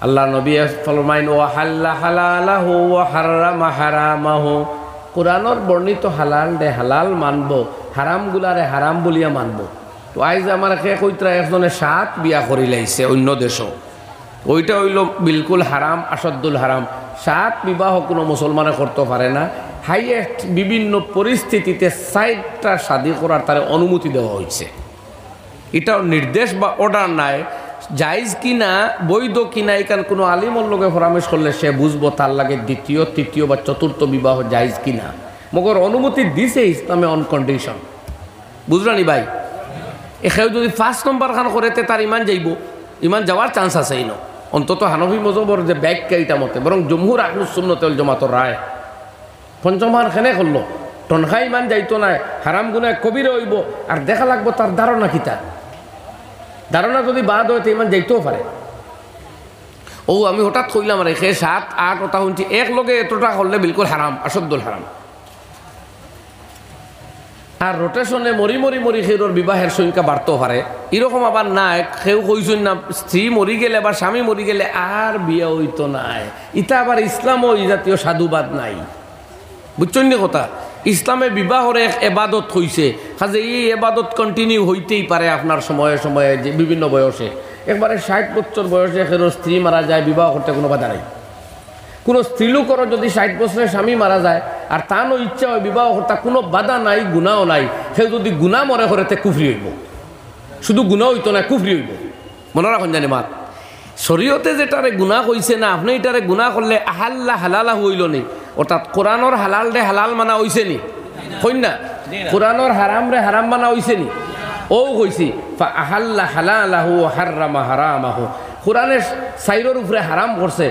আল্লাহ নবী ফরমাইন ওয়া হাল্লা হালালাহু ওয়া হারামা হারামাহু, কোরআনের বর্ণিত হালাল দে হালাল মানব, হারামগুলারে হারাম বলিয়া মানব। তো আইজ আমার কইত্রা একজনে 7 বিয়া করি লাইছে অন্য দেশও, ওইটা হইল বিলকুল হারাম, আসাদুল হারাম। 7 বিবাহ কোনো মুসলমানে করতে পারে না। হাইয়েস্ট বিভিন্ন পরিস্থিতিতে 4টা শাদী করার তার অনুমতি দেওয়া হয়েছে। এটাও নির্দেশ বা অর্ডার নাই, জায়েজ কিনা বৈধ কিনা এখান কোনো আলিমর লোকে পরামর্শ করলে সে বুঝবো তার লাগে দ্বিতীয়, তৃতীয় বা চতুর্থ বিবাহ জায়েজ কিনা। মগর অনুমতি দিছে ইসলামে অন কন্ডিশন, বুঝলানি ভাই। এখানে যদি 5 নম্বর খান করেতে তার ইমান যাইব, ইমান যাওয়ার চান্স আছে ইনো, অন্তত হানফি মজহবর যে ব্যাখ্যা এটা মতে, বরং জমহুর আহলুস সুন্নাত ওয়াল জামাতের রায়। 5ম হান খেনে করলো টনখাই ইমান যাইতো না, হারাম গুনাহ কবিরে হইব, আর দেখা লাগবো তার ধারণা কিতা। ধারণা যদি বাদ হয় তো ইমান যাইতেও পারে। ও আমি হঠাৎ কইলাম আর 7, 8 ওটা শুনছি এক লগে এতটা করলে বিলকুল হারাম, আসাদুল হারাম। আর রোটেশনে মরি মরি মরি সেউর বিবাহের সংখ্যা বাড়তেও পারে। এরকম আবার নাই, কেউ কইছেন না স্ত্রী মরি গেলে বা স্বামী মরি গেলে আর বিয়ে হইতো নাই, ইটা আবার ইসলামও এই জাতীয় সাধুবাদ নাই, বুঝছেন না কথা। ইসলামে বিবাহর এক এবাদত হইছে, কাজে এই এবাদত কন্টিনিউ হইতেই পারে আপনার সময়ে সময়ে, যে বিভিন্ন বয়সে। একবারে 60 বছর বয়সে কেন স্ত্রী মারা যায়, বিবাহ করতে কোনো বাধা নাই। কোনো স্ত্রীলোকেরও যদি 60 বছরের স্বামী মারা যায় আর তারও ইচ্ছা হয় বিবাহ করতে, কোনো বাধা নাই, গুনাও নাই। সে যদি গুনাহ মরে করেতে কুফরি হইব, শুধু গুনাহ হইতো না, কুফরি হইব। মনে রাখুন জানি মাত শরীয়তে যেটারে গুনাহ কইছে না, আপনি এটারে গুনাহ করলে আহাল্লা হালালা হইল নি, অর্থাৎ কোরআনের হালাল রে হালাল মানা হইছে নি, কইন না কোরআনের হারাম রে হারাম মানা হইছে নি। ও কইছি ফা আহাল্লা হালালাহু ওয়া হারামা হারামাহু, কোরআনের সাইরের উপরে হারাম করছে।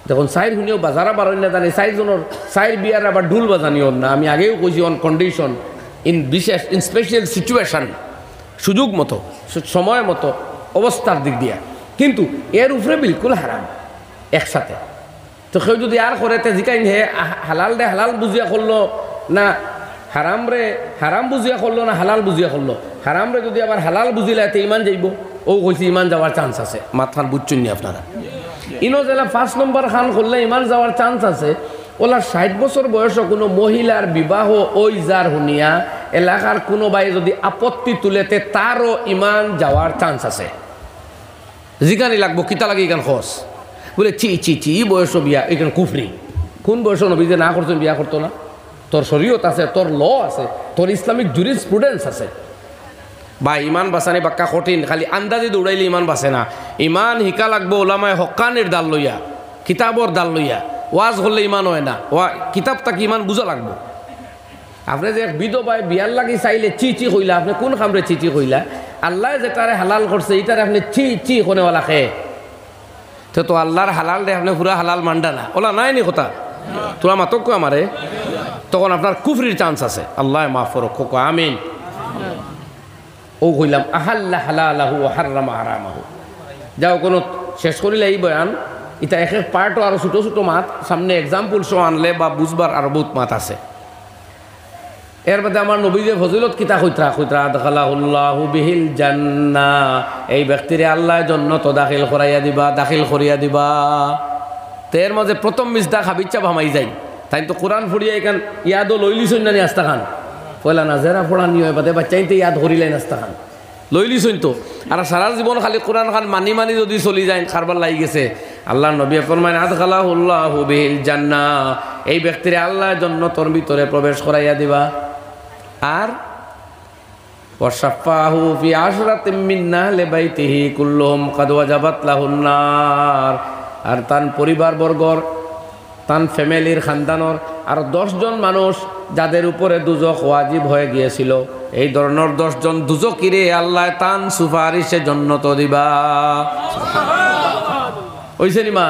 দেখুন সাইর শুনিও বাজারা বারণ না জানি, 4 জনের 4 বিয়ার আবার ঢুল বাজানিও না। আমি আগেও কইছি অন কন্ডিশন, ইন বিশেষ ইন স্পেশাল সিচুয়েশন, সুযোগ মতো, সময় মতো, অবস্থার দিক দিয়া। কিন্তু এর উপরে বিলকুল হারাম একসাথে। তো কেউ যদি আর করেতে জিকাইন হে হালাল রে হালাল বুঝিয়া করলো না হারাম রে হারাম বুঝিয়া করলো না হালাল বুঝিয়া করলো, হারাম রে যদি আবার হালাল বুঝিলে এতে ইমান যাইব। ও কইছি ইমান যাওয়ার চান্স আছে, মাথান বুঝছেন নি আপনারা। ইনো জেলা 5 নম্বর খান করলে ইমান যাওয়ার চান্স আছে। ওলা 60 বছর বয়সে কোনো মহিলার বিবাহ ওই যার শুনিয়া এলাকার কোনো ভাই যদি আপত্তি তুলেতে তারও ইমান যাওয়ার চান্স আছে। জিগানি লাগবো কিতা লাগে এখান খস বলে চি চি চি বয়স বিয়া এখানে কুফরি। কোন বয়স নবী যে না করছেন বিয়া করতো না? তোর শরীয়ত আছে, তোর ল আছে, তোর ইসলামিক জুরিসপ্রুডেন্স আছে। বা ইমান বাঁচানি বাক্কা কঠিন, খালি আন্দাজে দৌড়াইলে ইমান বাঁচে না। ইমান শিকা লাগবো ওলামায় হকানির দাল লইয়া, কিতাবর দাল লইয়া। ওয়াজ করলে ইমান হয় না, কিতাব তাকে ইমান বুঝা লাগবো। আপনি যে বিধবায় বিয়ার লাগি চাইলে চি চি কইলা, আপনি কোন খামরে চি চি কইলা? আল্লাহ যেটারে হালাল করছে এইটারে আপনি চি চি কোনেওয়ালা খেয়ে তো আল্লাহর হালাল রে আপনি পুরা হালাল মান্ডা না, ওলা নাই নি কথা তোরা মাতক আমারে, তখন আপনার কুফরির চান্স আছে। আল্লাহ মাফ করুক, আমিন। ও কইলাম আহাল্লা হালালাহু ওয়া হারামা হারামাহু। যাও কোনো শেষ করিলে এই বয়ান এটা এক এক পার্টও আরো ছোটো ছোটো মাত সামনে এক্সাম্পল সহ আনলে বা বুঝবার আরো বহুত মাত আছে। এর মধ্যে আমার নবী যে ফজিলত কিতা কইত্রা আদখালাহুল্লাহু বিহিল জান্নাহ, এই ব্যক্তিরে আল্লাহ জান্নাত দাখিল করিয়া দিবা। তো এর মাঝে প্রথম মিসদাক হাবিচ্ছা ভামাই যাই, তাই তো কোরআন ফুড়িয়া এখান ইয়াদও লইলিছই না আস্তা খান পয়লা না জেরা ফোড়া নিয়ে বাদে বাচ্চাইতে ইয়াদ হরিলেন আস্তা খান লইলিছই তো। আর সারা জীবন খালি কোরআন খান মানি মানি যদি চলি যায় খারবার লাগি গেছে। আল্লাহ নবী ফরমায় আদখালাহুল্লাহু বিহিল জান্নাহ, এই ব্যক্তিরে আল্লাহ জান্নাতের ভিতরে প্রবেশ করাইয়া দিবা। আর ওয়াশাফাহু ফি আশরাতিন মিন আহলি বাইতিহি কুল্লুহুম কাদ ওয়াজাবাত লাহুন নার, আর তান পরিবার বর্গর তান ফ্যামিলির খানদানর আর 10 জন মানুষ যাদের উপরে দুজক ওয়াজিব হয়ে গিয়েছিল, এই ধরনের 10 জন দুজকিরে আল্লাহ তান সুপারিশে জান্নাত দিবা। ওইছে নি মা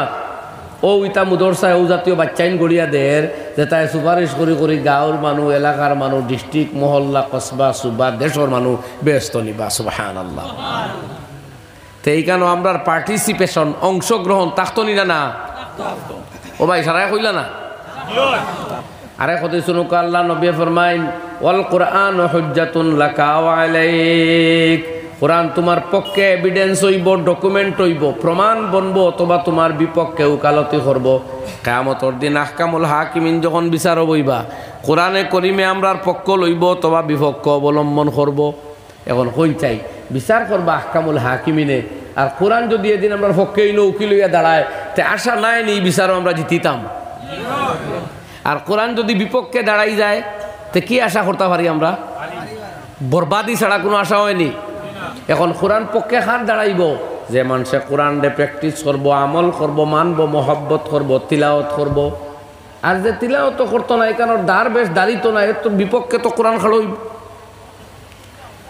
ও ইতা মুদরসায় ও জাতীয় বাচ্চাইন গড়িয়া দের যে তাই সুপারিশ করি করি গাঁওর মানুষ, এলাকার মানুষ, ডিস্ট্রিক্ট, মহল্লা, কসবা, সুবা, দেশের মানুষ ব্যস্ত নিবা। সুবহানাল্লাহ। তো এইখানে আমরা পার্টিসিপেশন, অংশগ্রহণ তাকতনি না ও ভাই সারাই কইলা না। আরে কত শুনুক, আল্লাহ নবী ফরমাইন ওয়াল কুরআন হুজ্জাতুন লাকা ওয়া আলাইক, কোরআন তোমার পক্ষে এভিডেন্স হইব, ডকুমেন্ট হইব, প্রমাণ বনব, অথবা তোমার বিপক্ষে উকালতি করব। কিয়ামতের দিন আহকামুল হাকিমিন যখন বিচার হইবা, কোরআনে করিমে আমরার পক্ষ লইব অথবা বিপক্ষ অবলম্বন করব। এখন কই চাই বিচার করবা আহকামুল হাকিমিনে, আর কোরআন যদি এদিন আমরা পক্ষে উকিল হইয়া দাঁড়ায়, তে আশা নাই নি বিচারও আমরা জিতিতাম। আর কোরআন যদি বিপক্ষে দাঁড়াই যায়, তে কি আশা করতে পারি আমরা? বরবাদি ছাড়া কোনো আশা হয়নি। এখন কোরআন পক্ষে খান দাঁড়াইব যে মানুষে কোরআন ডে প্র্যাকটিস করব, আমল করব, মানব, মহব্বত করব, তিলাওয়াত করব। আর যে তিলাওয়াত করতো না, এখানে দাঁড় বেশ দাঁড়িত না, এর তো বিপক্ষে তো কোরআন খাড়ইব।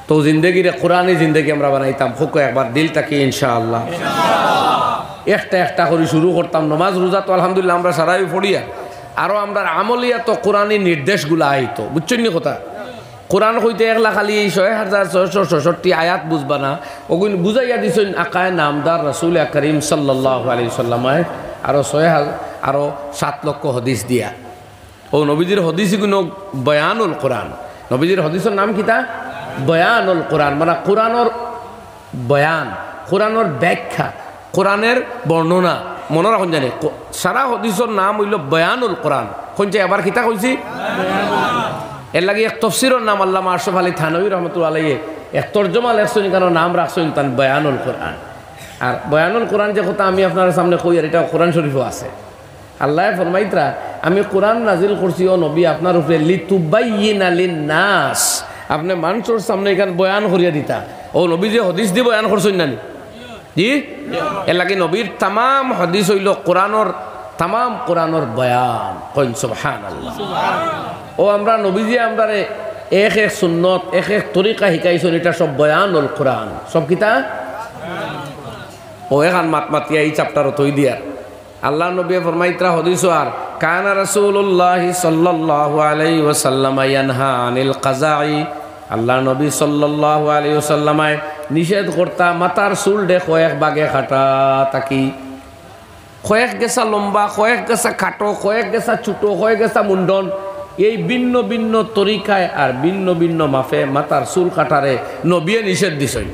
তো জিন্দগিরে কোরআনই জিন্দগি আমরা বানাইতাম। হোক একবার দিল তাকি ইনশাআল্লাহ একটা একটা করে শুরু করতাম। নমাজ রোজা তো আলহামদুলিল্লাহ আমরা সারাই পড়িয়া, আরও আমরা আমলিয়া তো কোরআনই নির্দেশগুলো আইতো। বুঝছেন নি কথা? কোরআন হইতে একলা খালি ৬,৬৬৬ আয়াত বুঝবা না, ওগুলো বুঝাইয়া দিছেন আকায় নামদার রাসূল করিম সাল্লাল্লাহু আলাইহি সাল্লামায় আরও ৭ লক্ষ হদিস দিয়া। ও নবীজির হদিসগুলো বয়ানুল কোরআন। নবীজির হদিসের নাম কিতা? বয়ানুল কোরআন, মানে কোরআনের বয়ান, কোরআনের ব্যাখ্যা, কোরআনের বর্ণনা। মনে রাখুন জানে সারা হদিসের নাম হইল বয়ানুল কোরআন। কোনছে আবার কিতা কইছি? এর লাগে এক তফসিরের নাম আল্লামা আশরাফ আলী থানভী রহমতুল্লাহ আলাইহি এক তর্জমা লেখছেন, কেন নাম রাখছেন তান বয়ানুল কোরআন। আর বয়ানুল কোরআন যে কথা আমি আপনার সামনে কই, আর এটা কোরআন শরীফও আছে। আল্লাহ ফরমাইতরা, আমি কোরআন নাজিল করছি ও নবী আপনার উপরে লিতুবাইয়িনা লিন্নাস, আপনি মানুষের সামনে এখানে বয়ান করিয়া দিতা। ও নবী যে হদিস দিয়ে বয়ান করছেন না জি, এর লাগে নবীর তামাম হদিস হইল কোরআনের, তামাম কোরআনের বয়ান। কইন সুবহানাল্লাহ। ও আমরা নবীজি আমরা এক এক সুন্নত, এক এক তরিকা শিকাইছেন, এটা সব বয়ানুল কোরআন। সব কিতা ও এখান মাতমাতিয়া এই চ্যাপ্টারও থই দিয়ার। আল্লাহ নবী ফরমাইতরা হদিস আর কানা রাসূলুল্লাহ সাল্লাল্লাহু আলাইহি ওয়াসাল্লাম ইয়ানহা আনিল কাযাই, আল্লাহ নবী সাল্লাল্লাহু আলাইহি ওয়াসাল্লামায় নিষেধ করতা মাথার চুল দে কয়েক বাগে কাটা তাকি। কয়েক গেছা লম্বা, কয়েক গেছা খাটো, কয়েক গেছা ছোটো, কয়েক গেছা মুন্ডন, এই ভিন্ন ভিন্ন তরিকায় আর ভিন্ন ভিন্ন মাফে মাথার চুল কাটারে নবীয়ে নিষেধ দিছেন।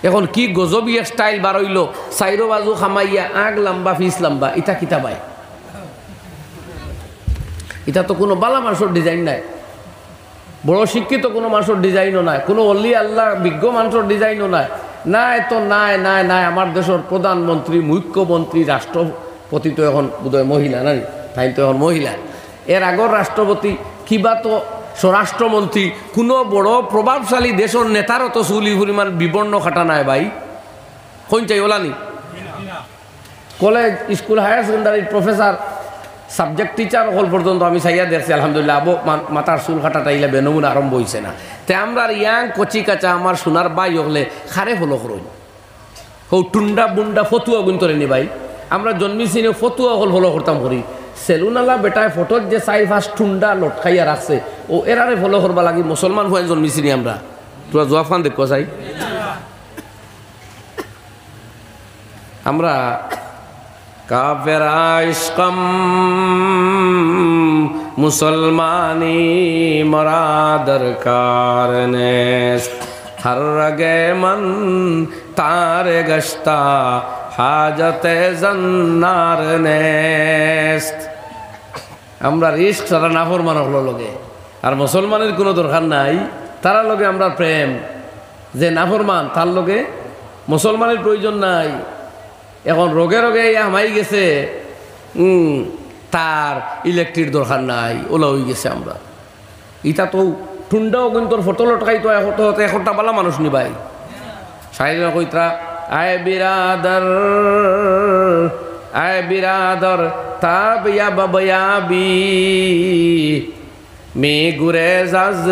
এখন কি গজবী স্টাইল বার হইল, চাইরো বাজু খামাইয়া আগ লম্বা ফিস লম্বা, ইটা কিতা পায়? এটা তো কোনো বালা মানুষের ডিজাইন নাই, বড় শিক্ষিত কোনো মানুষের ডিজাইনও নাই, কোনো অলি আল্লাহ বিজ্ঞ মানুষের ডিজাইনও নাই। নাই তো নাই নাই নাই। আমার দেশের প্রধানমন্ত্রী, মুখ্যমন্ত্রী, রাষ্ট্রপতি তো এখন বোধহয় মহিলা না, তাই তো এখন মহিলা। এর আগর রাষ্ট্রপতি কিবা তো স্বরাষ্ট্রমন্ত্রী, কোনো বড় প্রভাবশালী দেশের নেতারও তো চুলি পরিমাণ বিবর্ণ খাটা নাই ভাই। কোন চাই ওলানি? কলেজ, স্কুল, হায়ার সেকেন্ডারির প্রফেসর, সাবজেক্ট টিচার হল পর্যন্ত আমি চাইয়া দেখছি আলহামদুলিল্লাহ। আবো মাথার চুল কাটাটা ইলে বেনমুন আরম্ভ হয়েছে না। তে আমরা ইয়াং কচি কাচা আমার সোনার বাই হলে খারে ফলো করুন। হো টুন্ডা বুন্ডা ফতুয়া গুন্তরে নি ভাই, আমরা জন্মিছি ফতুয়া হল ফলো করতাম করি। সেলুনালা বেটায় ফটোর যে 4-5 টুন্ডা লটকাইয়া রাখছে, ও এরারে ফলো করবা লাগি মুসলমান হয়ে জন্মিছি নি আমরা। তোরা জোয়াব খান দেখো চাই আমরা কাফেরা ইশকম মুসলমানি মরা দরকার নেস্ত, হর রগে মন তারে গশতা হাজতে জন্নার নেস্ত। আমরা ইশক সারা নাফরমান হলো লগে, আর মুসলমানের কোনো দরকার নাই, তারা লগে আমরা প্রেম। যে নাফরমান তার লগে মুসলমানের প্রয়োজন নাই। এখন রোগে রোগে হামাই গেছে, তার ইলেকট্রিক দরকার নাই, ওলা হয়ে গেছে আমরা। ইটা তো ঠুন্ডাও কিন্তু ফটো লটকাই তো একটা বালা মানুষ নি ভাই। সাইরা কইতরা আয় বিরাদর তাব ইয়া বাবায়াবি মে গুরেজাজ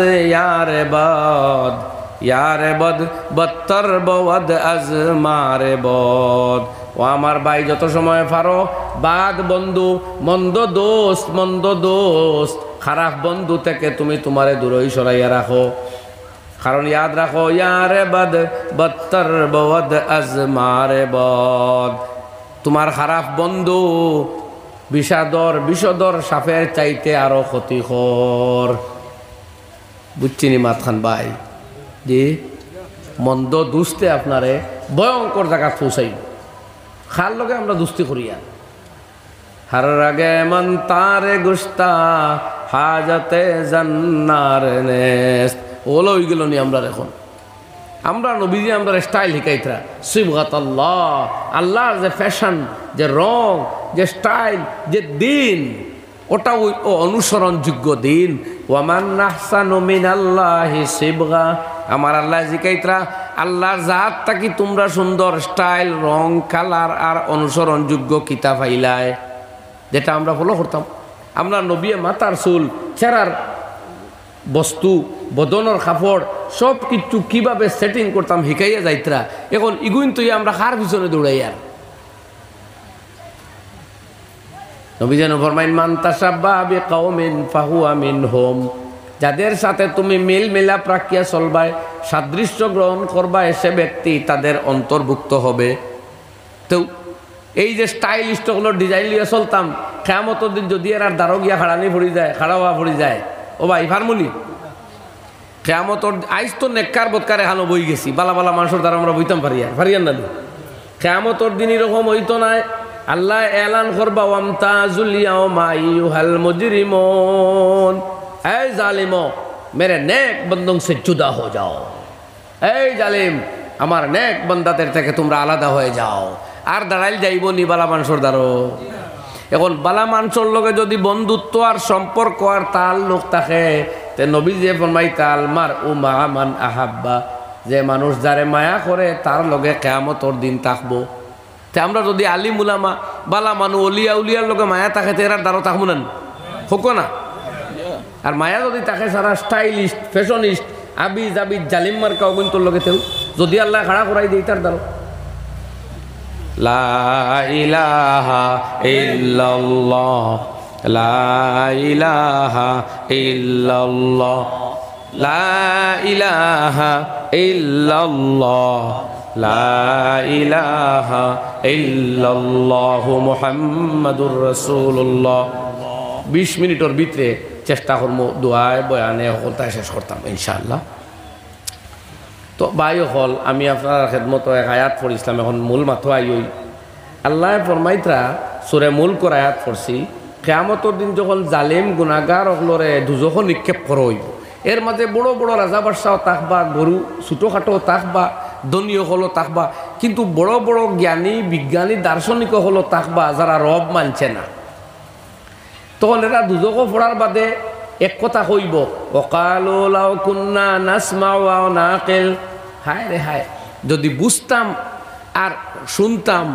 ইয়ারে বদ বত্তর বদ আজ মারে বদ। ও আমার ভাই যত সময় পারো বাদ বন্ধু, মন্দ দোস্ত, খারাপ বন্ধু থেকে তুমি তোমারে দূরই সরাইয়া রাখো। কারণ ইয়াদ রাখো ইয়ারে বদ বত্তর বদ আজ মারে বদ, তোমার খারাপ বন্ধু বিষদর সাপের চাইতে আরো ক্ষতিকর। বুঝছিনি মাতখান ভাই জি? মন্দ দুস্তে আপনারে ভয়ঙ্কর জায়গা পৌঁছাইব। খার লগে আমরা দুস্তি করিয়া হর রাগে মন তারে গুস্তা হাজতে জান্নার নেস্ত ওলো হয়ে গেল নি আমরা এখন। আমরা নবীজি আমরা স্টাইল শিকাইতরা সিবগাত আল্লাহ, আল্লাহর যে ফ্যাশন, যে রং, যে স্টাইল, যে দিন, ওটা ওই অনুসরণযোগ্য দিন। ওয়ামান আহসানু মিনাল্লাহি সিবগা, আমার আল্লাহ শিকাইতরা আল্লাহর জাত থাকি তোমরা সুন্দর স্টাইল, রং, কালার আর অনুসরণযোগ্য কিতাব আইলায়, যেটা আমরা ফলো করতাম। আমরা নবী মাতার চুল, চেহারার বস্তু, বদনের কাপড় সব কিছু কিভাবে সেটিং করতাম শিখাইয়া যাইতরা। এখন ইগুইন তুই আমরা কার পিছনে দৌড়াই আর নবী যেন ফরমাইন মান তাশাব্বাহা বিকাউমিন ফাহুয়া মিনহুম, যাদের সাথে তুমি মিল মিলাপ রাখিয়া চলবাই, সাদৃশ্য গ্রহণ করবা, সে ব্যক্তি তাদের অন্তর্ভুক্ত হবে। তো এই যে স্টাইলিস্ট হলো ডিজাইন লিয়ে চলতাম, কিয়ামতের দিন যদি এর আর দাঁড়ো গিয়া খাড়ানি পড়ি যায়, খাড়া হওয়া পড়ি যায়, ও ভাই ফার্মুনি কিয়ামতের আইজ তো নেককার বৎকারে হানো বই গেছি, বালা বালা মানুষের দ্বারা আমরা বইতাম পারিয়ান না। কিয়ামতের দিন এরকম হইতো না। আল্লাহ এলান করবা ওয়ামতাজুল ইয়াওমা আইয়ুহাল মুজরিমুন, এই জালিমো মেরে নেক বন্দোं से जुदा हो जाओ, এই জালিম আমার নেক বান্দাদের থেকে তোমরা আলাদা হয়ে যাও। আর দাঁড়াইল যাইব নি বালা মানুষের দ্বারো। এখন বালা মানুষের লগে যদি বন্ধুত্ব আর সম্পর্ক আর তাল্লুক থাকে, তে নবী যে ফরমাইতা আল মারউ মা মান আহাব্বা, যে মানুষ যারে মায়া করে তার লগে কিয়ামতের দিন থাকবো। তে আমরা যদি আলিম উলামা বালা মানু অলিয়া উলিয়ার লগে মায়া থাকে, তেরার দ্বারো থাকবো না, হোক না। আর মায়া যদি তাকে সারা স্টাইলিস্ট, ফ্যাশনিস্ট, আবি জাবি জালিম মার্কা অগুন্তর লগে তেও যদি আল্লাহ খাড়া করাই দিই তার দ্বারো। লা ইলাহা ইল্লাল্লাহ, লা ইলাহা ইল্লাল্লাহ, লা ইলাহা ইল্লাল্লাহ, লা ইলাহা ইল্লাল্লাহু মুহাম্মাদুর রাসূলুল্লাহ। 20 মিনিটের ভিতরে চেষ্টা করবো দোয়ায় বয়ানে হলতা শেষ করতাম ইনশাআল্লাহ। তো ভাই হল আমি আপনার খেদমত এক আয়াত পড়িছিলাম, এখন মূল মাথো আইই আল্লাহ ফরমাইতরা সুরে মুলকর আয়াত পড়ছি, কিয়ামতের দিন যখন জালিম গুনাহগার অগলরে দুজখ নিক্ষেপ করা হইব, এর মাঝে বড় বড় রাজা বাদশাও থাকবা, গরু ছোটোখাটো থাকবা, ধনীয় হলো থাকবা, কিন্তু বড় বড় জ্ঞানী বিজ্ঞানী দার্শনিক হলো থাকবা যারা রব মানছে না। তখন এরা দুজখ পড়ার বাদে এক কথা কইব, ওয়াকালু লাউ কুন্না নাসমাউ ওয়া নাকিল, হায় রে হায় যদি বুঝতাম আর শুনতাম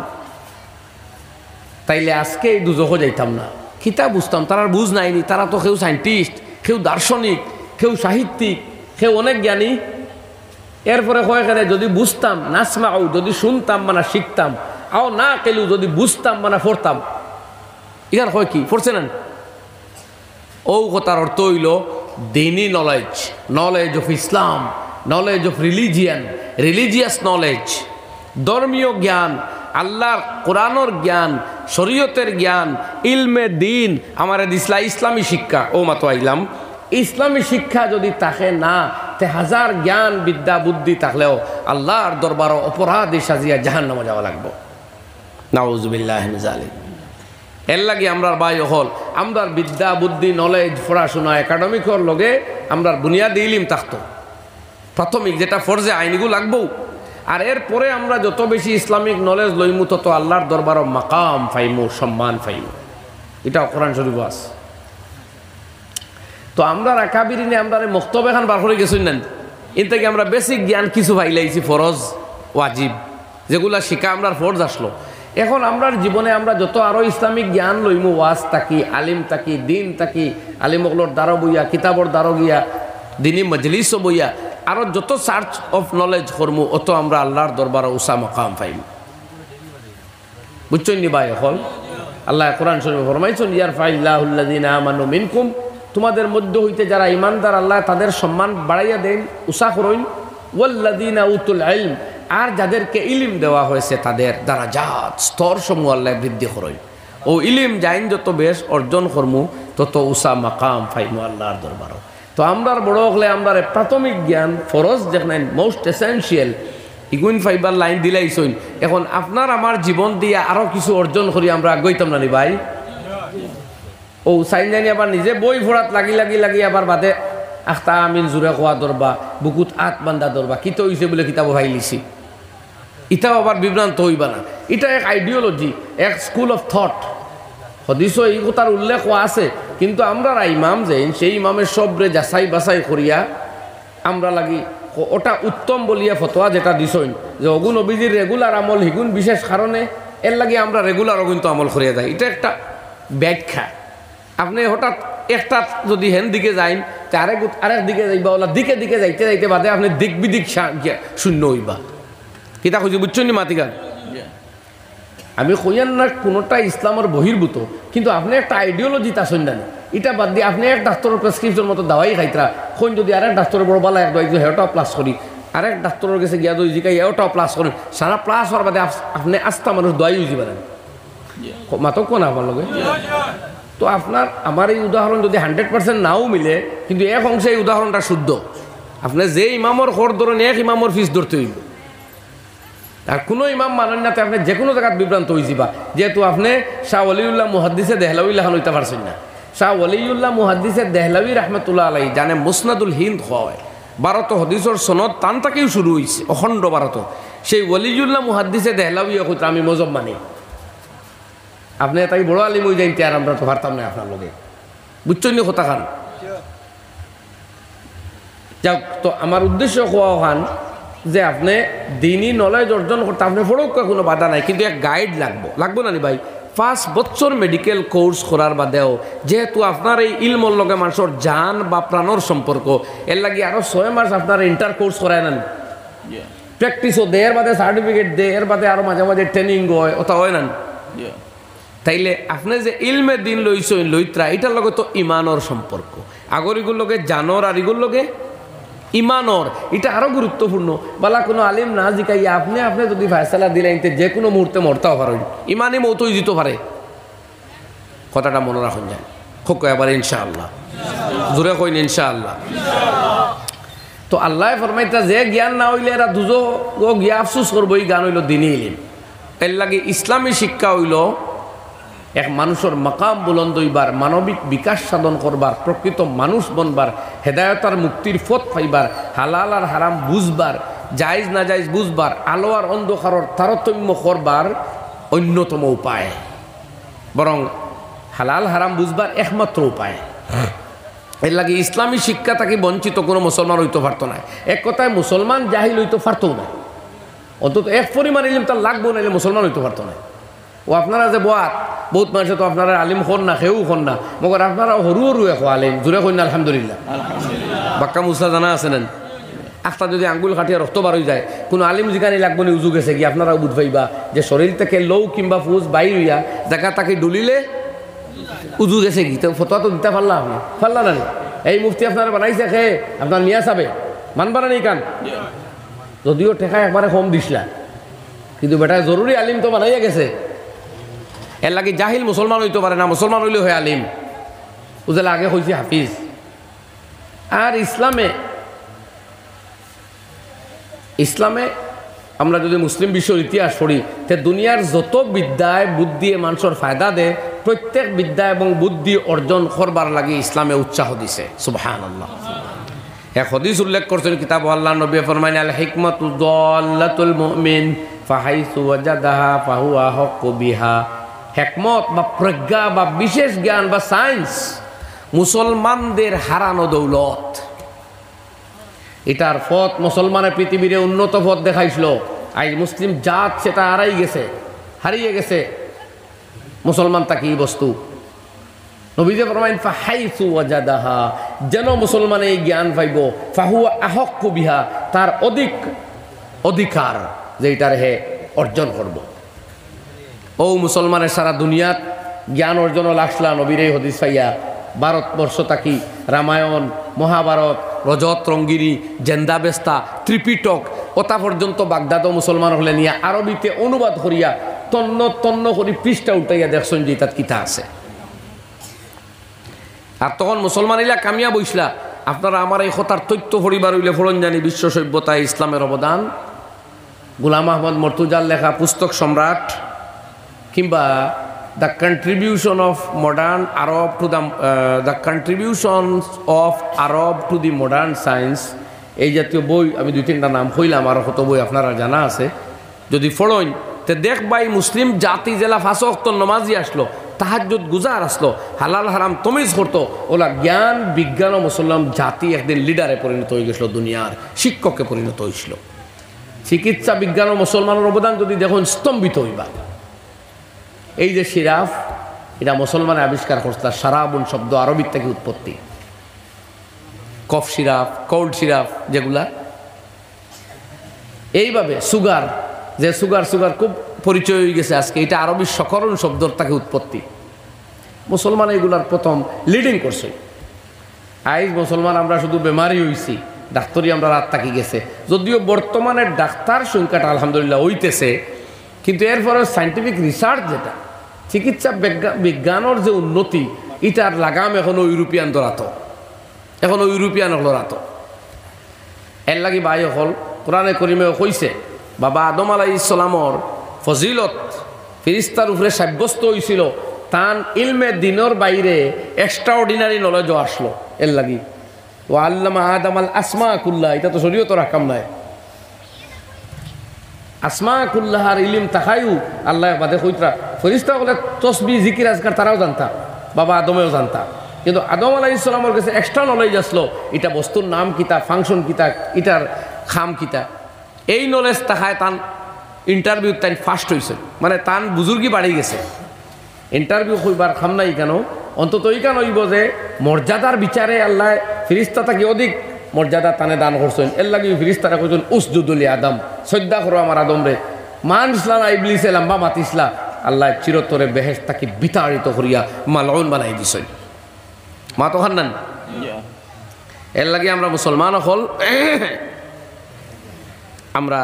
তাইলে আজকে এই দুজখ যাইতাম না। কিতা বুঝতাম, তারা বুঝ নাইনি, তারা তো কেউ সাইন্টিস্ট, কেউ দার্শনিক, কেউ সাহিত্যিক, কেউ অনেক জ্ঞানী। এরপরে কয়েকখানে যদি বুঝতাম, নাসমাউ যদি শুনতাম মানে শিখতাম, আও না কেলু যদি বুঝতাম মানে পড়তাম। ইহার হয় কি পড়ছে না? ও কথার অর্থ হইল দিনী knowledge, knowledge of Islam, knowledge of religion, religious knowledge, ধর্মীয় জ্ঞান, আল্লাহর কোরআনের জ্ঞান, শরীয়তের জ্ঞান, ইলমে দিন, আমার দিসলা ইসলামী শিক্ষা। ও মাতো আইলাম ইসলামী শিক্ষা যদি থাকে না, তে হাজার জ্ঞান বিদ্যা বুদ্ধি থাকলেও আল্লাহর দরবার অপরাধী সাজিয়া জাহান্নামে যাওয়া লাগবো। নাউজুবিল্লাহি মিন যালিক। এর লাগে আমরার ভাই হল আমরার বিদ্যা বুদ্ধি নলেজ পড়াশোনা একাডেমিকর লগে আমরার বুনিয়াদি ইলিম থাকতো, প্রাথমিক যেটা ফরজে আইনগুলো লাগবো। আর এরপরে আমরা যত বেশি ইসলামিক নলেজ লইমু তত আল্লাহর দরবার মাকাম পাইমু, সম্মান পাইমু। এটা কোরআন শরীফ আছে। তো আমরা আকাবিরিনে আমরা মক্তবে খান বার করে গেছি না, এর থেকে আমরা বেসিক জ্ঞান কিছু পাইলাইছি, ফরজ ওয়াজিব যেগুলা শিখা আমরার ফরজ আসলো। এখন আমরার জীবনে আমরা যত আরো ইসলামিক জ্ঞান লইমু, ওয়াজ তাকি, আলিম তাকি, দিন তাকি, আলিমগুলোর দ্বারা বইয়া, কিতাবর দ্বারা গিয়া, দিনী মজলিসও বইয়া, আরো যত সার্চ অফ নলেজ করমু অত আমরা আল্লাহর দরবার উসা মকাম পাইমু। বুঝছেন নি ভাই? এখন আল্লাহ কোরআন শরীফে ফরমাইছেন, ইয়ারফাইল্লাহুল্লাযিনা আমানু মিনকুম, তোমাদের মধ্যে হইতে যারা ঈমানদার আল্লাহ তাদের সম্মান বাড়াইয়া দেন, উসা করইন, ওয়াল্লাযিনা উতুল ইলম, আর যাদেরকে ইলিম দেওয়া হয়েছে তাদের দারাজাত স্তর সমূহ আল্লাহ বৃদ্ধি করইন। ও ইলিম জাইন যত বেশ অর্জন করমু তত উসা মাকাম পাইমু আল্লাহর দরবার। তো আমরা বড় হলে আমরা প্রাথমিক জ্ঞান ফরজ যেখানে মোস্ট এসেনশিয়াল ইগুইন ফাইবার লাইন দিলাইছইন এখন আপনার আমার জীবন দিয়ে আরো কিছু অর্জন করি আমরা আগাইতাম না নি ভাই ও সাইন জানি আবার নিজে বই ফোড়াত লাগি আবার বাদে আখতা আমিন জুড়ে খোয়া দরবা বুকুত আত বান্ধা দরবা কিতো হইছে বলে কিতাব ভাই লিছি ইটাও আবার বিভ্রান্ত হইবা না এটা এক আইডিওলজি এক স্কুল অফ থট হদিস এই কথার উল্লেখ আছে কিন্তু আমরা ইমাম যেন সেই ইমামের সবরে যাচাই বাছাই করিয়া আমরা লাগি ওটা উত্তম বলিয়া ফতোয়া যেটা দিছইন যে অগুন অভিজির রেগুলার আমল হিগুন বিশেষ কারণে এর লাগে আমরা রেগুলার অগুন তো আমল করিয়া যাই এটা একটা ব্যাখ্যা আপনি হঠাৎ একটা যদি হেন দিকে যাইন আরেক দিকে যাইবা ওলা দিকে যাইতে যাইতে বাদে আপনি দিক বিদিক শূন্য হইবা কিতা খুঁজি বুঝছেন নি মাতিকান আমি কইয়ান না কোনোটা ইসলামের বহির্ভূত কিন্তু আপনি একটা আইডিওলজি তা শুনলেন এটা বাদ দিয়ে আপনি এক ডাক্তারের প্রেসক্রিপশন মতো দাওয়াই খাইতরা কোন যদি আরেক ডাক্তারের বড় বালা এক দাওয়াই হেটাও প্লাস করি আরেক ডাক্তারের কাছে গিয়া দই জিকাই এটাও প্লাস করেন সারা প্লাস হওয়ার বাদে আপনি আস্থা মানুষ দোয়াই উজি পারেন মাতক কোন আমার লগে তো আপনার আমার এই উদাহরণ যদি 100% নাও মিলে কিন্তু এক অংশে এই উদাহরণটা শুদ্ধ আপনি যে ইমামর খর ধরেন এক ইমামর ফিস ধরতে হইব আর কোনো ইমাম মানেন না আপনি যে কোনো জায়গায় বিভ্রান্ত হয়ে যাবা যেহেতু আপনি শাহ ওলিউল্লাহ মুহাদ্দিসে দেহলাউই লেখান হইতে পারছেন না শাহ ওলিউল্লাহ মুহাদ্দিসে দেহলাউই রহমতুল্লাহ আলাই জানে মুসনাদুল হিন্দ হয় ভারত হদিসর সনদ তান তাকেও শুরু হয়েছে অখণ্ড ভারত সেই ওলিউল্লাহ মুহাদ্দিসে দেহলাউই হইতে আমি মজব মানি আপনি তাই বড় আলিম হয়ে যাইতে আর আমরা তো পারতাম না আপনার লগে বুঝছেন নি কথা খান যাক তো আমার উদ্দেশ্য হওয়া খান যে আপনি দিনই নলেজ অর্জন করতে আপনি ফরক কোনো বাধা নাই কিন্তু এক গাইড লাগবো না নি ভাই 5 বছর মেডিকেল কোর্স করার বাদেও যেহেতু আপনার এই ইলমর লগে মানুষের জান বা প্রাণর সম্পর্ক এর লাগে আরো 6 মাস আপনার ইন্টার কোর্স করায় নেন প্র্যাকটিসও দে এর বাদে সার্টিফিকেট দে এর বাদে আরো মাঝে মাঝে ট্রেনিং হয় ওটা হয় না তাইলে আপনি যে ইলমে দিন লইছেন লইত্রা এটার লগে তো ইমানর সম্পর্ক আগর এগুলোর লগে জানর আর এগুলোর লগে ইমানর এটা আরো গুরুত্বপূর্ণ বলা কোনো আলিম না জিকাই আপনি যদি ফয়সালা দিলেন যে কোনো মুহূর্তে মরতেও পারেন ইমানই মৌত হয়ে যেতে পারে কথাটা মনে রাখুন যায় খোক এবার ইনশাআল্লাহ জোরে কইন ইনশাআল্লাহ তো আল্লাহ ফরমাইতা যে জ্ঞান না হইলে এরা দুজো গিয়া আফসোস করবো এই জ্ঞান হইল দিনই ইলিম এর লাগে ইসলামী শিক্ষা হইল এক মানুষের মাকাম বুলন্দ হইবার মানবিক বিকাশ সাধন করবার প্রকৃত মানুষ বনবার হেদায়তার মুক্তির পথ পাইবার হালাল আর হারাম বুঝবার জায়েজ না জায়েজ বুঝবার আলো আর অন্ধকারের তারতম্য করবার অন্যতম উপায় বরং হালাল হারাম বুঝবার একমাত্র উপায় এর লাগে ইসলামী শিক্ষা তাকে বঞ্চিত কোনো মুসলমান হইতে পারতো না এক কথায় মুসলমান জাহিল হইতে পারতো না অন্তত এক পরিমাণ ইলম তার লাগবো নাইলে মুসলমান হইতে পারতো না ও আপনারা যে বহুত মানুষে তো আপনারা আলিম খন না সেও খন না মগর আপনারা সরু সরু এখন আলিম জোরে কইন আলহামদুলিল্লাহ বাক্কা মুসা জানা আছে নেন একটা যদি আঙ্গুল কাটিয়ে রক্ত বার হয়ে যায় কোনো আলিম জিকানি লাগবো নি উজু গেছে কি আপনারাও বুঝ পাইবা যে শরীর থেকে লৌ কিংবা ফুজ বাইর হইয়া জায়গা তাকে ডুলিলে উজু গেছে কি তো ফতোয়া তো দিতে পারলাম আপনি পারলা না এই মুফতি আপনারা বানাইছে খেয়ে আপনার নিয়া চাবে মানবার নেই কান যদিও টেকা একবারে কম দিসলা কিন্তু বেটা জরুরি আলিম তো বানাইয়া গেছে এর লাগে জাহিল মুসলমান হইতে পারে না মুসলমান হইলে হয় আলিম বুঝলে আগে হয়েছে হাফিজ আর ইসলামে আমরা যদি মুসলিম বিশ্বের ইতিহাস পড়ি তে দুনিয়ার যত বিদ্যায় বুদ্ধি মানুষের ফায়দা দেয় প্রত্যেক বিদ্যা এবং বুদ্ধি অর্জন করবার লাগে ইসলামে উৎসাহ দিছে সুবহানাল্লাহ এক হাদিস উল্লেখ করছেন কিতাব আল্লাহ নবী ফরমান আল হিকমাতু দাল্লাতুল মুমিন ফাহাইসু ওয়াজাদাহা ফাহুয়া হাক্কু বিহা হিকমত বা প্রজ্ঞা বা বিশেষ জ্ঞান বা সায়েন্স মুসলমানদের হারানো দৌলত এটার পথ মুসলমানের পৃথিবীর উন্নত পথ দেখাইছিল আজ মুসলিম জাত সেটা হারিয়ে গেছে মুসলমান তাকি বস্তু নবীজি ফরমাইন ফাহাইসু ওয়াজাদাহা যেন মুসলমান এই জ্ঞান পাইব ফাহুয়া আহাক্কু বিহা তার অধিকার যে এটার হে অর্জন করব ও মুসলমানের সারা দুনিয়াত জ্ঞান অর্জন লাগলা নবীর এই হদিস পাইয়া ভারতবর্ষ তাকি রামায়ণ মহাভারত রজত রঙ্গিনী জেন্দাবেস্তা ত্রিপিটক ওটা পর্যন্ত বাগদাদ মুসলমান হলে নিয়ে আরবিতে অনুবাদ করিয়া তন্ন করি পৃষ্ঠা উঠাইয়া দেখছেন যে তাত কিতা আছে আর তখন মুসলমান ইলা কামিয়া বইসলা আপনারা আমার এই কথার তথ্য পরিবার হইলে ফোরন জানি বিশ্ব সভ্যতায় ইসলামের অবদান, গোলাম আহমদ মর্তুজার লেখা পুস্তক সম্রাট, কিংবা the contribution of modern Arab to the contributions of Arab to the modern science, এই জাতীয় বই আমি 2-3টা নাম হইলাম, আরও কত বই আপনারা জানা আছে। যদি ফড়ইন তে দেখবাই মুসলিম জাতি জেলা 5 ওয়াক্ত নমাজি আসলো, তাহাজ্জুদ গুজার আসলো, হালাল হারাম তমিজ করতো, ওলা জ্ঞান বিজ্ঞান ও মুসলমান জাতি একদিন লিডারে পরিণত হয়ে গেছিল, দুনিয়ার শিক্ষকে পরিণত হয়েছিল। চিকিৎসা বিজ্ঞান ও মুসলমানের অবদান যদি দেখুন স্তম্ভিত হইবা। এই যে সিরাফ, এটা মুসলমানে আবিষ্কার করছে, সারাবুন শব্দ আরবিক থেকে উৎপত্তি। কফ সিরাপ, কোল্ড সিরাপ যেগুলা, এইভাবে সুগার, যে সুগার খুব পরিচয় হয়ে গেছে আজকে, এটা আরবি সকরণ শব্দর তাকে উৎপত্তি। মুসলমান এগুলার প্রথম লিডিং করছে। আইজ মুসলমান আমরা শুধু বেমারি হইছি, ডাক্তারি আমরা রাত থাকি গেছে, যদিও বর্তমানে ডাক্তার সংখ্যাটা আলহামদুলিল্লাহ হইতেছে, কিন্তু এরপরে সায়েন্টিফিক রিসার্চ যেটা চিকিৎসা বিজ্ঞানের যে উন্নতি, এটার লাগাম এখনো ইউরোপিয়ান ধরাতো, এখনো ইউরোপিয়ান হল রাত। এর লাগি ভাই হল কোরআনে করিমে কইছে, বাবা আদম আলাইহিস সালামর ফজিলত ফিরিস্তার উপরে সাব্যস্ত হয়েছিল, তান ইলমে দিনের বাইরে এক্সট্রা অর্ডিনারি নলেজও আসলো। এর লাগি ও আল্লামা আদম আল আসমা কুল্লাহ, এটা তো শরীয়তের হাকাম নাই। আসমা কুল্লাহার ইলিম তাকায়ু আল্লাহ বাদে কইতরা ফেরেশতা বলে তসবি জিকির আজকার তারাও জানতা, বাবা আদমেও জানতা, কিন্তু আদম আলাইহিস সালামের কাছে এক্সট্রা নলেজ আসলো, এটা বস্তুর নাম কিতা, ফাংশন কিতা, এটার খাম কিতা, এই নলেজ তাকায় তান ইন্টারভিউ তাই ফার্স্ট হয়েছে, মানে তান বুজুর্গি বাড়ি গেছে। ইন্টারভিউ হইবার খাম নাই কেন, অন্তত এই কেন হইব যে মর্যাদার বিচারে আল্লাহ ফিরিস্তা তাকে অধিক মর্যাদা তানে দান করছেন। এর লাগে ফিরিস্তারা কইছেন উসজুদুল আদম, শ্রদ্ধা করো আমার আদম রে, মান ইসলাম ইবলিস লাম্বা মাতিসলা, আল্লাহ চিরতরে বেহেশত তাকে বিতাড়িত করিয়া মালউন বানাই দিছেন। মা তো খান্নান। এর লাগে আমরা মুসলমান হল আমরা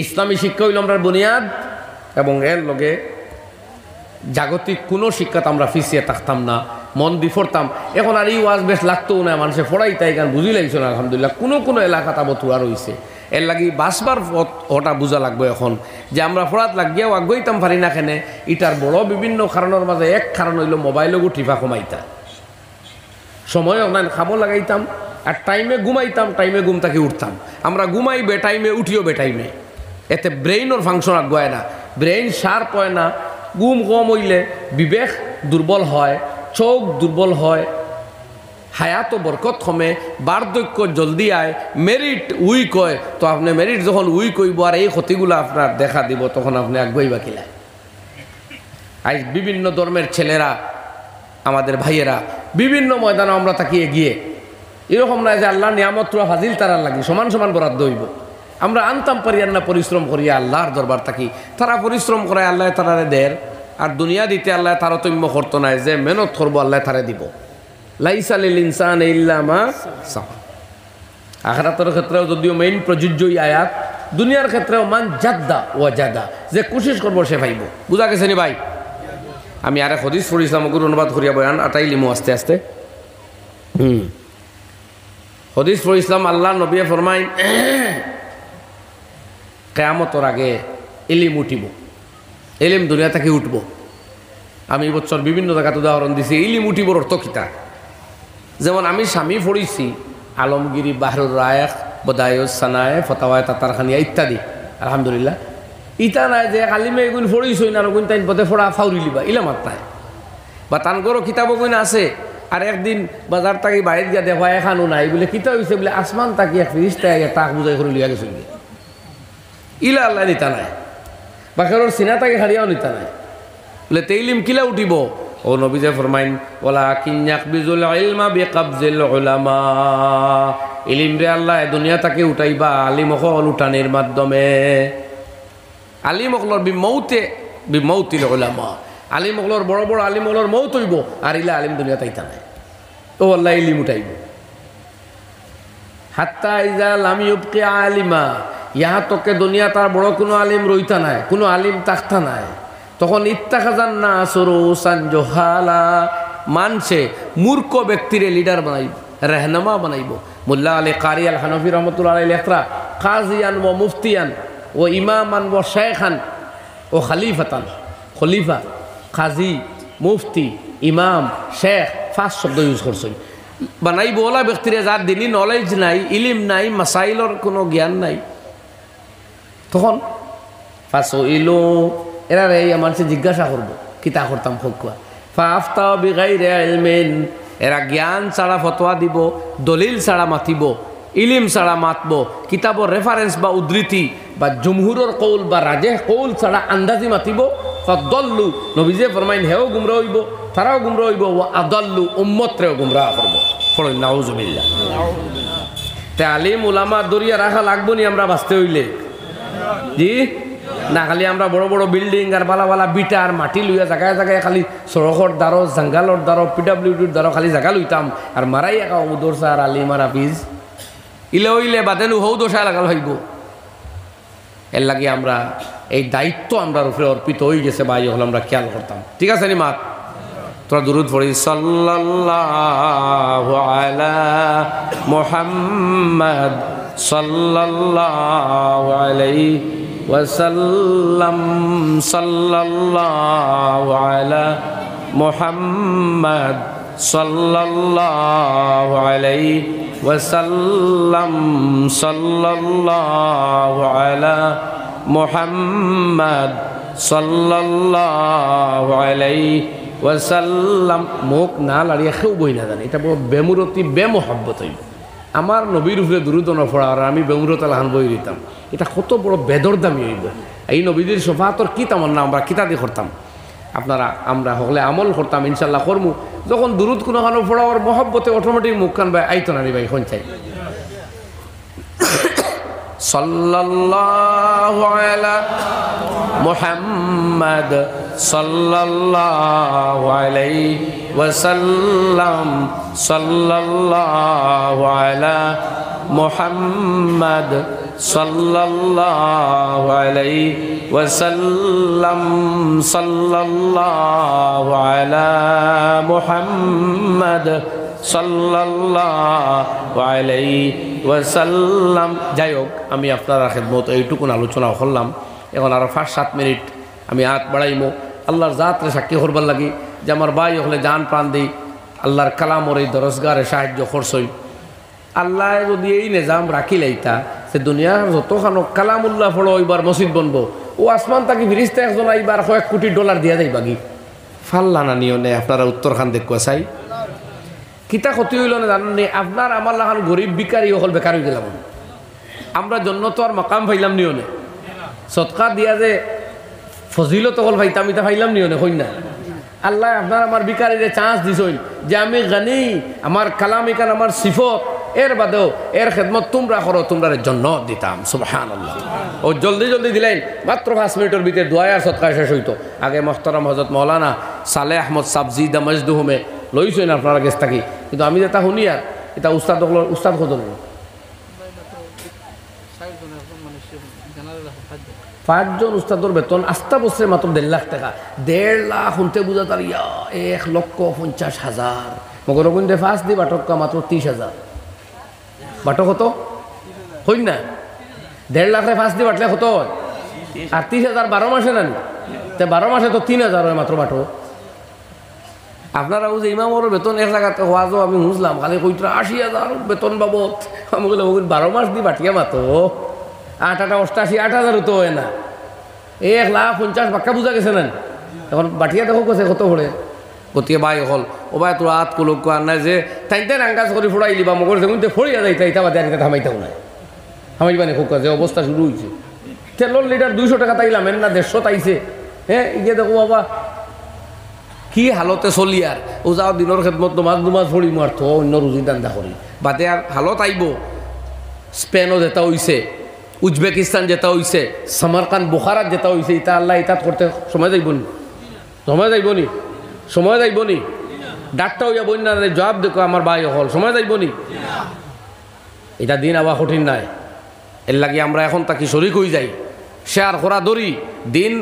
ইসলামী শিক্ষা হইল আমরা বুনিয়াদ, এবং এর লগে জাগতিক কোনো শিক্ষাতে আমরা পিছিয়ে থাকতাম না, মন দিয়ে পড়তাম। এখন আর এই ওয়াজ বেশ লাগতেও না, মানুষে পড়াই তাই গান বুঝি লাগছে না আলহামদুলিল্লাহ, কোনো এলাকাটা বতুয়া রয়েছে। এর লাগি বাসবার ওটা বোঝা লাগবে এখন যে আমরা পড়াত লাগিয়াও আগ্রহিতাম পারি না কেনে, এটার বড় বিভিন্ন কারণের মাঝে এক কারণ হইল মোবাইলও টিফা কমাইতা, সময় অনলাইন খাবো লাগাইতাম, আর টাইমে ঘুমাইতাম, টাইমে ঘুম থেকে উঠতাম। আমরা ঘুমাই বেটাইমে, উঠিও বেটাইমে, এতে ব্রেইনের ফাংশন আগুয়ায় না, ব্রেইন শার্প হয় না। ঘুম কম হইলে বিবেক দুর্বল হয়, চোখ দুর্বল হয়, হায়াত বরকত কমে, বার্ধক্য জলদি আয়, মেরিট উইক হয়। তো আপনি মেরিট যখন উইক হইব আর এই ক্ষতিগুলো আপনার দেখা দিব, তখন আপনি আগুয়াইবা কিলায়। আজ বিভিন্ন ধর্মের ছেলেরা, আমাদের ভাইয়েরা বিভিন্ন ময়দানে আমরা তাকে এগিয়ে, এরকম নয় যে আল্লাহ নিয়ামত হাজিল তারার লাগে সমান সমান বরাদ্দ হইব। আমরা আনতাম পারিয়ার না, পরিশ্রম করিয়া আল্লাহর দরবার থাকি, তারা পরিশ্রম করে আল্লাহ তারারে দের, আর দুনিয়া দিতে আল্লাহ তারতম্য করতো না, যে মেহনত করবো আল্লাহ তারে দিব। লাইসা লিল ইনসানি ইল্লা মা সাআ। আখিরাতের ক্ষেত্রেও যদিও মেইন প্রযোজ্য আয়াত, দুনিয়ার ক্ষেত্রেও মান জাদ্দা ওয়াজাদা, যে কোশিশ করবো সে পাইব। বুঝা গেছে নি ভাই? আমি আরেক হাদিস পড়িছিলাম, ওগুলো অনুবাদ করিয়া বয়ান আটাই লিমু আস্তে আস্তে। হাদিস পড়িছিলাম, আল্লাহ নবী ফরমাইন কিয়ামতের আগে ইলিম উঠিব, ইলিম দুনিয়া থেকে উঠব। আমি বছর বিভিন্ন জায়গাতে উদাহরণ দিছি ইলিম উঠিবর অর্থ কিতা। যেমন আমি স্বামী পড়িছি আলমগিরি, বাহরুর রায়েখ, বদায়ুস সানায়ে, ফতাওয়ায়ে তাতারখানিয়া ইত্যাদি, আলহামদুলিল্লাহ। ইটা নাই যে কালিমে এগুন পড়িছই না, ওগুন তাইন পদে ফোড়া ফাউরি লিবা, ইলামাত নাই। বা তানগরও কিতাব ওগুন আছে, আর একদিন বাজার তাকি বাড়িত গিয়া দেখবা এখানো নাই, বলে কিতা হয়েছে বলে আসমান তাকি এক ফিরিস্তা তাক বুঝাই করে লিয়া গেছে, ইলা আল্লাহ নিতা নাই, বা কারোর সিনা তাকে হারিয়াও নিতা নাই। বলে তেইলিম কিলা উঠিব? ও নবীজে ফরমাইন, ওয়ালাকিন ইয়াকবিজুল ইলমা বিকাবজিল উলামা, ইলিম রে আল্লাহ দুনিয়া তাকে উঠাইবা আলিম হল উঠানের মাধ্যমে। আলিম হলর বিমৌতিল উলামা, আলিম হলর বড় বড় আলিম হলর মৌত হইব, আর ইলা আলিম দুনিয়া তাইতা নাই, ও আল্লাহ ইলিম উঠাইব। হাত্তা ইজা লাম ইউবকি আলিমা, ইহা তোকে দুনিয়া তার বড় কোনো আলিম রইতা নাই, কোনো আলিম তাকতা নাই, তখন ইত্তাখাজান নাস রুসান জুহালা, মানছে মূর্খ ব্যক্তিরে লিডার বানাইব, রেহনামা বানাইব। মোল্লা আলী কারি আল হানফি রহমতুল্লাহ আলাইহি লেখরা কাজিয়ান ও মুফতিয়ান ও ইমামান ও শেখান ও খালিফাতান, খলিফা, কাজী, মুফতি, ইমাম, শেখ 5 শব্দ ইউজ করছেন। বানাইব ওলা ব্যক্তিরে যার দিনই নলেজ নাই, ইলিম নাই, মাসাইলর কোনো জ্ঞান নাই। তখন ফাসইলু এরা এই মানুষে জিজ্ঞাসা করবো কিতা করতাম ফকুয়া ফাফতাও বিগাইরে ইলমিন, এরা জ্ঞান ছাড়া ফতোয়া দিব, দলিল ছাড়া মাতিব, ইলিম ছাড়া মাতব, কিতাবর রেফারেন্স বা উদ্ধৃতি বা জমহুরের কৌল বা রাজেহ কৌল ছাড়া আন্দাজি মাতিব। ফাদল্লু নবীজে ফরমাইন হেও গুমরা হইব, তারাও গুমরা হইব, ও আদল্লু উম্মতরেও গুমরা করবো। পড়ুন নাউজুবিল্লাহ। তালিম উলামা দরিয়া রাখা লাগবো নি আমরা বাঁচতে হইলে? জি না, খালি আমরা বড় বড় বিল্ডিং আর বালা বালা বিটা আর মাটি লইয়া জায়গায় জায়গায় খালি সড়কর দ্বারো, জাঙ্গালর দ্বারো, পিডাব্লিউডির দ্বারো খালি জায়গা লইতাম আর মারাই একা দোরসা আর আলিম আর হাফিজ ইলে ওইলে বাদেনু হৌ দোষা লাগাল হইব। এর লাগে আমরা এই দায়িত্ব আমরা উপরে অর্পিত হয়ে গেছে বা হল আমরা খেয়াল করতাম। ঠিক আছে নি মাত? তোরা দুরুদ পড়ি সাল্লাল্লাহু আলা মুহাম্মাদ সাল্লাল্লাহু আলাইহি ওয়াসাল্লাম সাল্লাল্লাহু আলা মুহাম্মাদ সাল্লাল্লাহু আলাইহি ওয়াসাল্লাম সাল্লাল্লাহু আলা মুহাম্মাদ সাল্লাল্লাহু আলাইহি ওয়াসাল্লাম। মুখ না লাড়িয়ে কেউ বই না জানে, এটা বড় বেমুরতি বেমোহাব্বত হইব। আমার নবীর উপরে দুরূদ না পড়া আর আমি বেমুরত লাহান বই দিতাম, এটা কত বড় বেদর দামি হইব। এই নবীদের শফাআতর কি তামান্না আমরা কিতা দিয়ে করতাম, আপনারা আমরা হলে আমল করতাম ইনশাল্লাহ করমু। যখন দুরূদ কোনো খানো পড়া ওর মহব্বতে অটোমেটিক মুখখান ভাই আইতো না রে ভাই কোন চাই সাল্লাল্লাহু আলা মুহাম্মাদ সাল্লাল্লাহু আলাইহি ওয়াসাল্লাম সাল্লাল্লাহু আলা মুহাম্মাদ সাল্লাল্লাহু আলাইহি ওয়াসাল্লাম সাল্লাল্লাহু আলা মুহাম্মাদ সাল্লাল্লাহু আলাইহি ওয়াসাল্লাম। যাই হোক, আমি আপনারা খেদমত এইটুকুন আলোচনা করলাম। এখন আরো 5-7 মিনিট আমি হাত বাড়াইমো আল্লাহর জাতরে সাক্ষী করবার লাগি যে আমার ভাই হলে জান প্রাণ দিই আল্লাহর কালামর এই দরজগারে সাহায্য করছই। আল্লাহ যদি এই নিজাম রাখি লাইতা সে দুনিয়ার যতখানো কালামুল্লাহ ফলো এবার মসজিদ বনবো, ও আসমান তাকে ফিরিস্তা একজন এইবার $1 কোটি দিয়া যাই বাগি ফাল্লা না নিও নে। আপনারা উত্তরখান দেখুয়া চাই কিতা ক্ষতি হইল না জানেন? আপনার আমার লাখান গরিব বিকারী হল বেকার হয়ে গেলাম আমরা জন্য তো আর মাকাম ফাইলাম নিও নে, সৎকার দিয়া যে ফজিলত হল ভাইতাম ইতা ফাইলাম নিও নে হইন না। আল্লাহ আপনার আমার বিকারীরে চান্স দিছইন যে আমি গানি আমার কালাম ইকান আমার সিফত এর বাদেও এর খেদমত তোমরা করো, তোমরা জন্য দিতাম। সুবহানাল্লাহ। ও জলদি জলদি দিলেন মাত্র 5 মিনিটের ভিতরে দোয়া আর সৎকার শেষ হইতো। আগে মোহতারাম হযরত মাওলানা সালেহ আহমদ সাবজি দা মজদুহুমে লইছেন আপনারা কাছ থাকি, কিন্তু আমি যেটা শুনি আর এটা উস্তাদ উস্তাদ কজন 5 জন উস্তাদর বেতন আস্তা বছরে মাত্র 1.5 লাখ টাকা। 1.5 লাখ শুনতে বুঝা তার 1,50,000 মগর গুণে 5 দি বাটকা মাত্র 30,000 বাটক কত হই না? 1.5 লাখে 5 দি বাটলে কত হয়? আর 30,000 12 মাসে নেন, 12 মাসে তো 3,000 হয় মাত্র বাটো। আপনারা যে ইমামর বেতন এক জায়গাতে হওয়াজও আমি বুঝলাম খালি কইটা 80,000 বেতন বাবদ। আমি বললাম 12 মাস দি বাটিয়া মাত্র 88 8,000 তো হয় না, 1,50,000 পাক্কা বুঝা গেছে না। এখন বাটিয়া দেখো কেছে কত পড়ে গতিকে ভাই হল ও ভাই তোর হাত কুলুক আর নাই যে তাইতে আঙ্গাজ করে ফুড়াইলি বা মগর যেমন ফড়িয়া যাইতা ইতা বাদে আর থামাইতাও নাই থামাইবানি খুব কাজে অবস্থা শুরু হয়েছে। তেলর লিটার 200 টাকা তাইলাম এর না 150 তাইছে। হ্যাঁ ইয়ে দেখো বাবা কি হালতে চলি আর ও যাও দিনের খেদমত দুমাস ফড়ি মারত অন্য রুজি দান্দা করি বাদে আর হালত আইব। স্পেনও যেটা হইছে, উজবেকিস্তান যেটা হইছে, সামারকান্দ বুখারাত যেটা হইছে, ইতা আল্লাহ ইতাত করতে সময় যাইবনি, সময় যাইবনি, সময় যাইবনি। ডাক্তার হইয়া বই না জবাব দেখো আমার ভাই হল সময় যাইবনি। এটা দিন আবার কঠিন নাই, এর লাগে আমরা এখন তাকে শরিক হয়ে যাই শেয়ার করা ধরি। দিন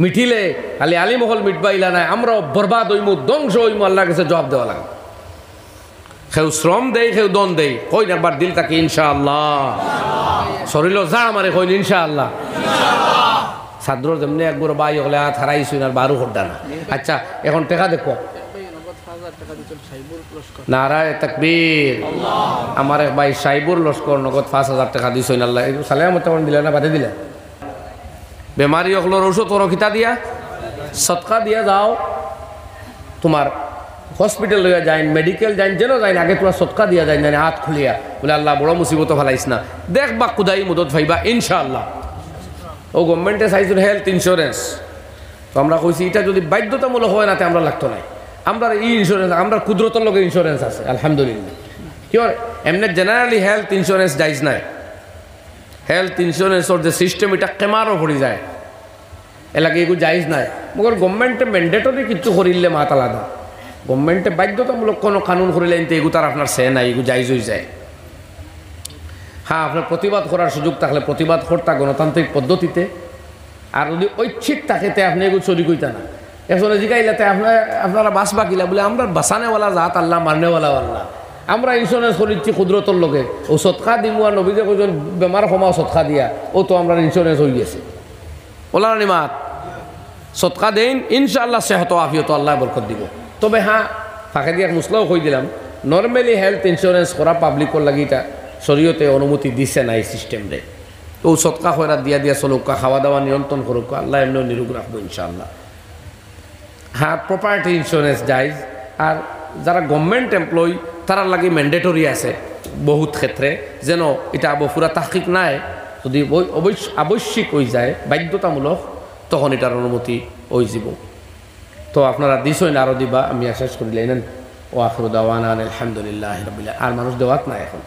মিঠিলে খালি আলিমহল মিটবাইলা নাই, আমরাও বরবাদ হইমু, ধ্বংস হইমু, আল্লাহর কাছে জবাব দেওয়া লাগে। কেউ শ্রম দেয়, কেউ দন দেয়, কই না একবার দিল তাকে ইনশাআল্লাহ, শরীর যা আমারে কইন ইনশাআল্লাহ। ছাত্র যেমনি একবার বাই হলে হারাইছুন আর বারো ঘন্টা না। আচ্ছা এখন টেকা দেখো, নারায়ে তাকবীর। আমার এক ভাই সাইবুর লস্কর নগদ 5,000 টাকা দিছইন, আল্লাহ সালাম মতন দিলে না বাদে দিলে। বেমারি অকলোর ঔষধ রকিতা দিয়া সৎকা দিয়া যাও, তোমার হসপিটাল লইয়া যাইন, মেডিকেল যাইন, যেন যাইন, আগে তোমার সৎকা দিয়া যাইন, জানি হাত খুলিয়া বলে আল্লাহ বড় মুসিবত ফেলাইস না, দেখবা কুদাই মদত ভাইবা ইনশাআল্লাহ। ও গভর্নমেন্টে চাইছিল হেলথ ইন্স্যুরেন্স, তো আমরা কইছি এটা যদি বাধ্যতামূলক হয় না তে আমরা লাগতো নাই, আমরা ই ইন্স্যুরেন্স, আমরা কুদরতের লোকের ইন্স্যুরেন্স আছে আলহামদুলিল্লাহ। কি এমনি জেনারেলি হেলথ ইন্স্যুরেন্স যাইজ নাই। হেলথ ইন্স্যুরেন্সর যে সিস্টেম এটা কেমারও পড়ি যায়, এলাকা এগুলো যাইজ নাই। মগর গভর্নমেন্টে ম্যান্ডেটরি কিছু করিলে মাত আলাদা, গভর্নমেন্টে বাধ্যতামূলক কোনো কানুন করিলে কিন্তু এগুলো তার আপনার সে নাই, এগুলো যাইজ হয়ে যায়। হ্যাঁ, আপনার প্রতিবাদ করার সুযোগ থাকলে প্রতিবাদ করতা গণতান্ত্রিক পদ্ধতিতে, আর যদি ঐচ্ছিক থাকে তে আপনি এগুলো চুরি কইতা না। এখন জিগাইলাতে আপনারা বাঁচবা কিলা বলে আমরা বাঁচানেওয়ালা জাত আল্লাহ, মারনেওয়ালা আল্লাহ। আমরা ইন্স্যুরেন্স করিচ্ছি ক্ষুদ্রতর লোকে, ও সৎকা দিমু আর নবীজে কইজন বেমার কমাও সৎকা দিয়া, ও তো আমরা ইন্স্যুরেন্স হয়ে গেছে। ওলা নিমাত সৎকা দেন ইনশাআল্লাহ, সেহত আফিয়ত আল্লাহ বরকত দিব। তবে হ্যাঁ, ফাঁকে দিয়ে মুসলাও কই দিলাম, নর্মালি হেলথ ইন্স্যুরেন্স করা পাবলিকর লাগি এটা শরীয়তে অনুমতি দিছে না এই সিস্টেম রে। তো সৎকা খয়রা দিয়া দিয়া চলুকা, খাওয়া দাওয়া নিয়ন্ত্রণ করুক, আল্লাহ এমনিও নিরোগ রাখবো ইনশাআল্লাহ। হ্যাঁ, প্রপার্টি ইন্স্যুরেন্স যাইজ। আর যারা গভর্নমেন্ট এমপ্লয়ি তারা লাগে ম্যান্ডেটরি আছে বহুত ক্ষেত্রে, যেন এটা পুরা তাহকিক নাই, যদি আবশ্যিক হয়ে যায় বাধ্যতামূলক, তখন এটার অনুমতি ওই যাব। তো আপনারা দিছই না, আরও দিবা, আমি শেষ করিলেন। ও আখিরু দাওয়ানা আলহামদুলিল্লাহি রাব্বিল আলামিন। আর মানুষ দেওয়াত না এখন।